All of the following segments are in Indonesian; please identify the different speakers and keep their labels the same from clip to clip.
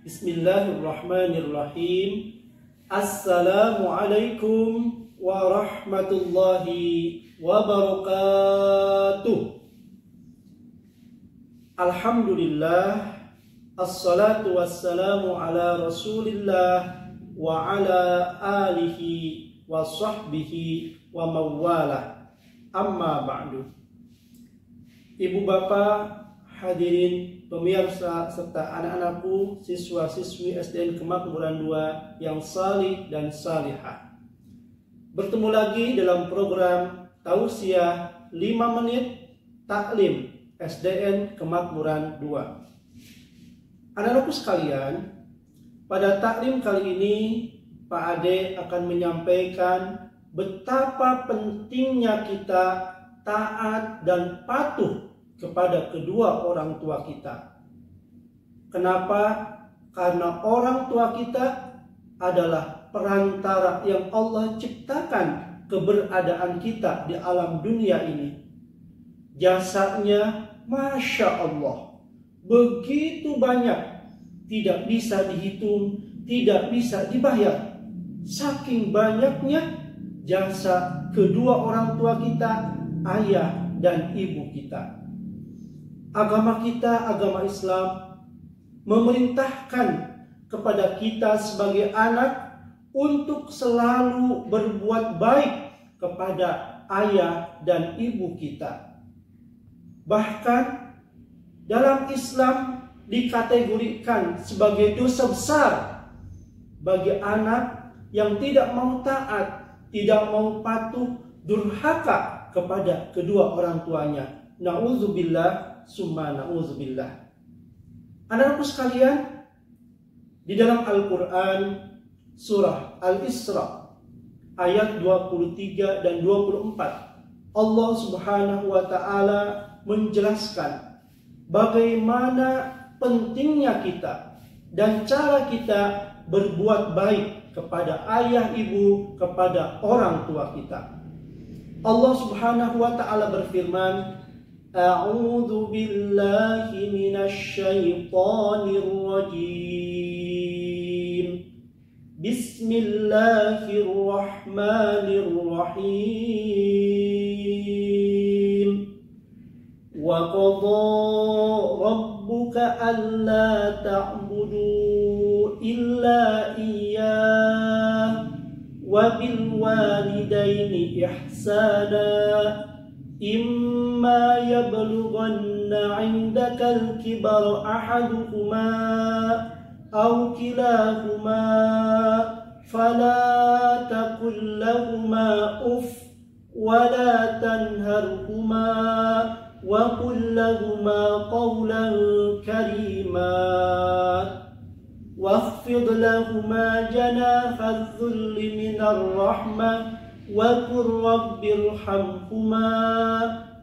Speaker 1: Bismillahirrahmanirrahim. Assalamualaikum warahmatullahi wabarakatuh. Alhamdulillah, assalatu wassalamu ala rasulillah wa ala alihi wa sahbihi wa mawala. Amma ba'du. Ibu bapak, hadirin pemirsa serta anak-anakku, siswa-siswi SDN Kemakmuran 2 yang salih dan salihah. Bertemu lagi dalam program Tausiah 5 menit Taklim SDN Kemakmuran 2. Anak-anakku sekalian, pada taklim kali ini Pak Ade akan menyampaikan betapa pentingnya kita taat dan patuh kepada kedua orang tua kita. Kenapa? Karena orang tua kita adalah perantara yang Allah ciptakan keberadaan kita di alam dunia ini. Jasanya Masya Allah, begitu banyak, tidak bisa dihitung, tidak bisa dibayar. Saking banyaknya jasa kedua orang tua kita, ayah dan ibu kita. Agama kita, agama Islam, memerintahkan kepada kita sebagai anak untuk selalu berbuat baik kepada ayah dan ibu kita. Bahkan dalam Islam dikategorikan sebagai dosa besar bagi anak yang tidak mau taat, tidak mau patuh, durhaka kepada kedua orang tuanya. Na'udzubillah summa na'udzubillah. Anak-anakku sekalian, di dalam Al-Quran surah Al-Isra ayat 23 dan 24, Allah Subhanahu wa ta'ala menjelaskan bagaimana pentingnya kita dan cara kita berbuat baik kepada ayah ibu, kepada orang tua kita. Allah Subhanahu wa ta'ala berfirman, A'udzu billahi minasy syaithanir rajim. Bismillahirrahmanirrahim. Wa qadha rabbuka alla ta'budu illa iyyah wa bil walidaini ihsana imma yablughanna 'indaka al-kibara ahaduhuma aw kilahuma fala taqul lahumā uff wa la tanharhumā wa qul lahumā qawlan karīmā wakhfid lahumā janāha adh-dhulli minar rahmah wa qur rabbirhamhuma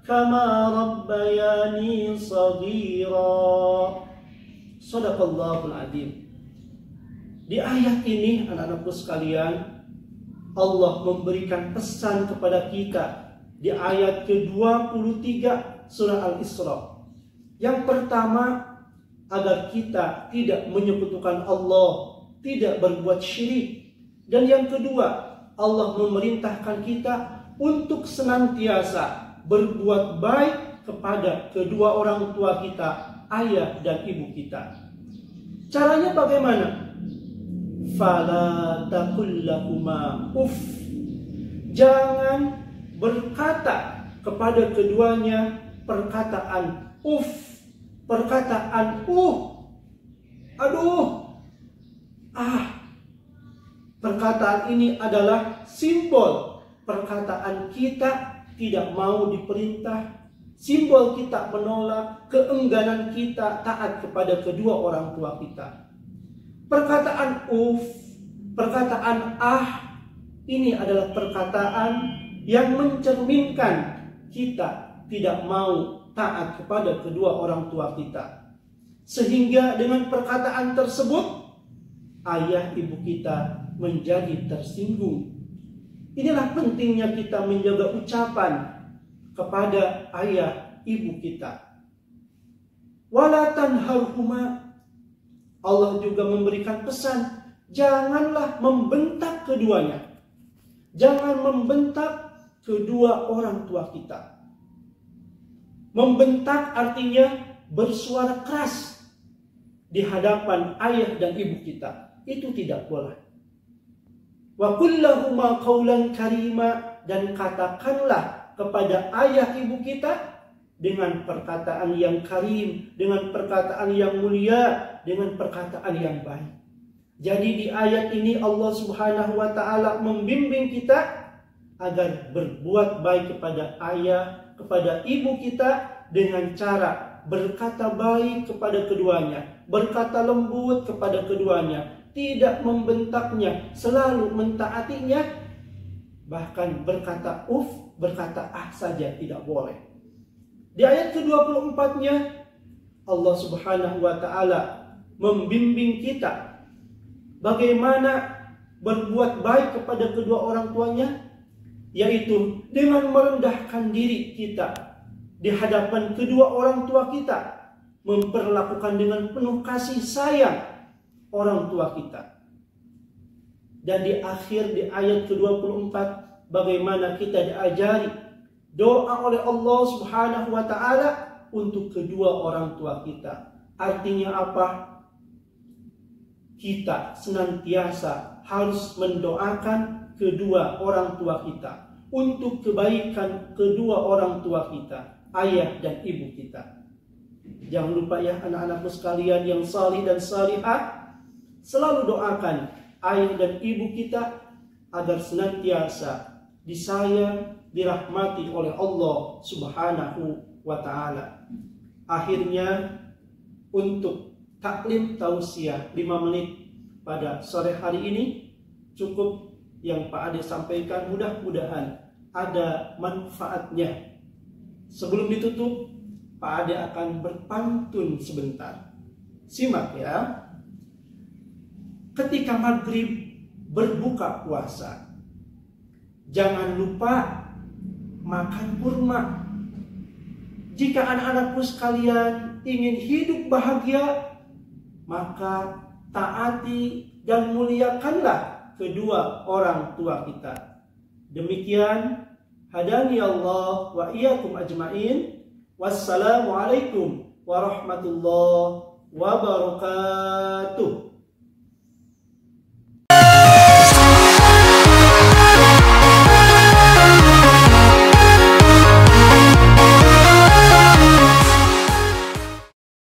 Speaker 1: kama rabbayani shaghira. Shadaqallahul adzim. Di ayat ini anak-anakku sekalian, Allah memberikan pesan kepada kita di ayat ke-23 surah Al-Isra. Yang pertama, agar kita tidak menyekutukan Allah, tidak berbuat syirik. Dan yang kedua, Allah memerintahkan kita untuk senantiasa berbuat baik kepada kedua orang tua kita, ayah dan ibu kita. Caranya bagaimana? Fala taqul lahumā uff. Jangan berkata kepada keduanya perkataan uff, perkataan aduh, Perkataan ini adalah simbol perkataan kita tidak mau diperintah, simbol kita menolak, keengganan kita taat kepada kedua orang tua kita. Perkataan perkataan ini adalah perkataan yang mencerminkan kita tidak mau taat kepada kedua orang tua kita. Sehingga dengan perkataan tersebut, ayah ibu kita menjadi tersinggung. Inilah pentingnya kita menjaga ucapan kepada ayah ibu kita. Wala tanharhuma, Allah juga memberikan pesan, janganlah membentak keduanya. Jangan membentak kedua orang tua kita. Membentak artinya bersuara keras di hadapan ayah dan ibu kita. Itu tidak boleh. Wa qul lahuma qawlan karima, dan katakanlah kepada ayah ibu kita dengan perkataan yang karim, dengan perkataan yang mulia, dengan perkataan yang baik. Jadi di ayat ini Allah Subhanahu wa taala membimbing kita agar berbuat baik kepada ayah, kepada ibu kita dengan cara berkata baik kepada keduanya, berkata lembut kepada keduanya, tidak membentaknya, selalu mentaatinya, bahkan berkata berkata saja tidak boleh. Di ayat ke-24-nya Allah Subhanahu wa taala membimbing kita bagaimana berbuat baik kepada kedua orang tuanya, yaitu dengan merendahkan diri kita di hadapan kedua orang tua kita, memperlakukan dengan penuh kasih sayang orang tua kita. Dan di akhir di ayat ke-24 bagaimana kita diajari doa oleh Allah Subhanahu wa taala untuk kedua orang tua kita. Artinya apa? Kita senantiasa harus mendoakan kedua orang tua kita untuk kebaikan kedua orang tua kita, ayah dan ibu kita. Jangan lupa ya anak-anakku sekalian yang salih dan salihah, selalu doakan ayah dan ibu kita agar senantiasa disayang, dirahmati oleh Allah Subhanahu wa taala. Akhirnya untuk taklim tausiah 5 menit pada sore hari ini cukup yang Pak Ade sampaikan, mudah-mudahan ada manfaatnya. Sebelum ditutup, Pak Ade akan berpantun sebentar. Simak ya. Ketika maghrib berbuka puasa, jangan lupa makan kurma. Jika anak-anakku sekalian ingin hidup bahagia, maka taati dan muliakanlah kedua orang tua kita. Demikian, hadani Allah wa iyyakum ajmain. Wassalamualaikum warahmatullahi wabarakatuh.